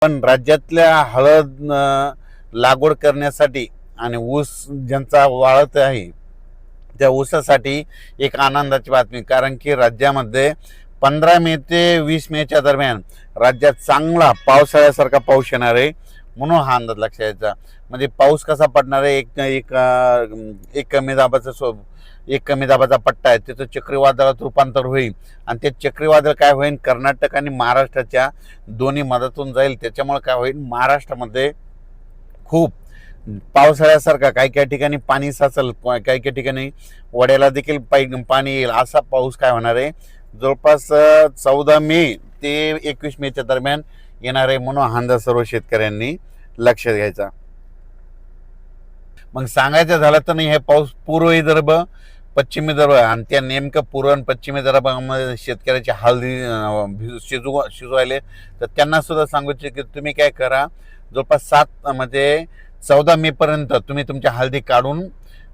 पण राज्यातल्या हळद लागवड करण्यासाठी आणि ऊस ज्यांचा वाळत आहे त्या ऊसासाठी एक आनंदाची बातमी, कारण की राज्यामध्ये 15 मे ते 20 मेच्या दरम्यान राज्यात चांगला पावसाळ्यासारखा पाऊस येणार आहे. म्हणून हा अंदाज लक्षात यायचा. म्हणजे पाऊस कसा पडणार आहे, एक एक एक कमी दाबाचा एक कमी दाबाचा पट्टा आहे, त्याचं चक्रीवादळात रूपांतर होईल आणि ते चक्रीवादळ काय होईल, कर्नाटक आणि महाराष्ट्राच्या दोन्ही मदतून जाईल. त्याच्यामुळे काय होईल, महाराष्ट्रामध्ये खूप पावसाळ्यासारखा काही काही ठिकाणी पाणी साचल, काही काही ठिकाणी वड्याला देखील पाणी येईल, असा पाऊस काय होणार आहे जवळपास 14 मे ते 21 मेच्या दरम्यान येणार आहे. म्हणून हा अंदाज सर्व शेतकऱ्यांनी लक्षात घ्यायचा. मग सांगायचं झालं तर नाही, हे पाऊस पूर्व विदर्भ, पश्चिम विदर्भ आणि त्या नेमकं पूर्व आणि पश्चिम विदर्भामध्ये शेतकऱ्याचे हळदी शिजवायले, तर त्यांना सुद्धा सांगू की तुम्ही काय करा, जवळपास 14 मे पर्यंत तुम्ही तुमच्या हळदी काढून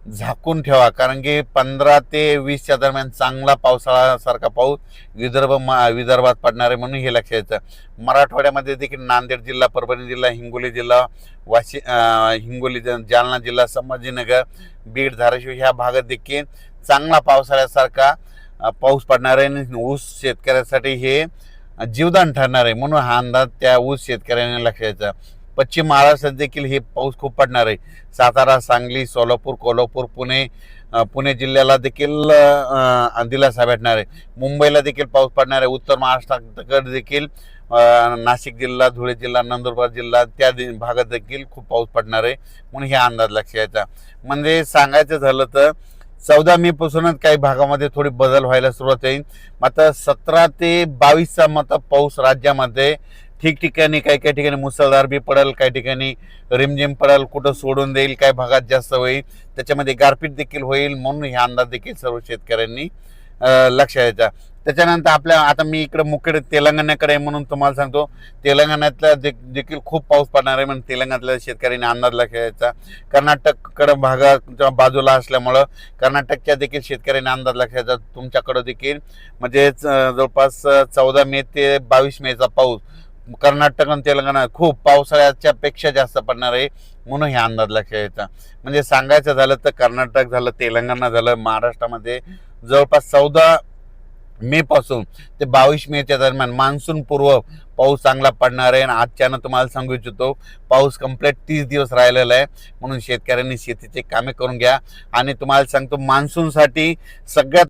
झाकून ठेवा, कारण की 15 ते 20च्या दरम्यान चांगला पावसाळ्यासारखा पाऊस विदर्भात पडणार आहे. म्हणून हे लक्षात यायचं. मराठवाड्यामध्ये देखील नांदेड जिल्हा, परभणी जिल्हा, हिंगोली जिल्हा, हिंगोली, जालना जिल्हा, संभाजीनगर, बीड, धाराशिव ह्या भागात देखील चांगला पावसाळ्यासारखा पाऊस पडणार आहे. आणि ऊस शेतकऱ्यासाठी हे जीवदान ठरणार आहे. म्हणून हा अंदाज त्या ऊस शेतकऱ्यांनी लक्षात यायचा. पश्चिम महाराष्ट्रात देखील हे पाऊस खूप पडणार आहे. सातारा, सांगली, सोलापूर, कोल्हापूर, पुणे जिल्ह्याला देखील दिलासा भेटणार आहे. मुंबईला देखील पाऊस पडणार आहे. उत्तर महाराष्ट्राकडे देखील नाशिक जिल्हा, धुळे जिल्हा, नंदुरबार जिल्हा त्या भागात देखील खूप पाऊस पडणार आहे. म्हणून हे अंदाज लक्षात यायचा. म्हणजे सांगायचं झालं तर 14 मे पासूनच काही भागामध्ये थोडी बदल व्हायला सुरुवात होईल. मात्र 17 ते 22चा पाऊस राज्यामध्ये ठिकठिकाणी, काही काही ठिकाणी मुसळधार बी पडेल, काही ठिकाणी रिमझिम पडेल, कुठं सोडून देईल, काही भागात जास्त होईल, त्याच्यामध्ये गारपीट देखील होईल. म्हणून हे अंदाज देखील सर्व शेतकऱ्यांनी लक्षात यायचा. त्याच्यानंतर आता मी इकडे मुख्य तेलंगणाकडे आहे, म्हणून तुम्हाला सांगतो तेलंगणातल्या देखील खूप पाऊस पडणार आहे. म्हणून तेलंगणातल्या शेतकऱ्यांनी अंदाज लक्षात यायचा. कर्नाटककडे भागाच्या बाजूला असल्यामुळं कर्नाटकच्या देखील शेतकऱ्यांनी अंदाज लक्षात यायचा. तुमच्याकडं देखील म्हणजे जवळपास 14 मे ते 22 मेचा पाऊस कर्नाटक आणि तेलंगणा खूप पावसाळ्याच्या पेक्षा जास्त पडणार आहे. म्हणून हे अंदाज लक्षात यायचा. म्हणजे सांगायचं झालं तर कर्नाटक झालं, तेलंगणा झालं, महाराष्ट्रामध्ये जवळपास 14 मे पासून ते 22 मेच्या दरम्यान मान्सून पूर्व पाऊस चांगला पडणार आहे. आणि आजच्यानं तुम्हाला सांगू इच्छितो, पाऊस कंप्लीट 30 दिवस राहिलेला आहे. म्हणून शेतकऱ्यांनी शेतीचे कामे करून घ्या. आणि तुम्हाला सांगतो, मान्सूनसाठी सगळ्यात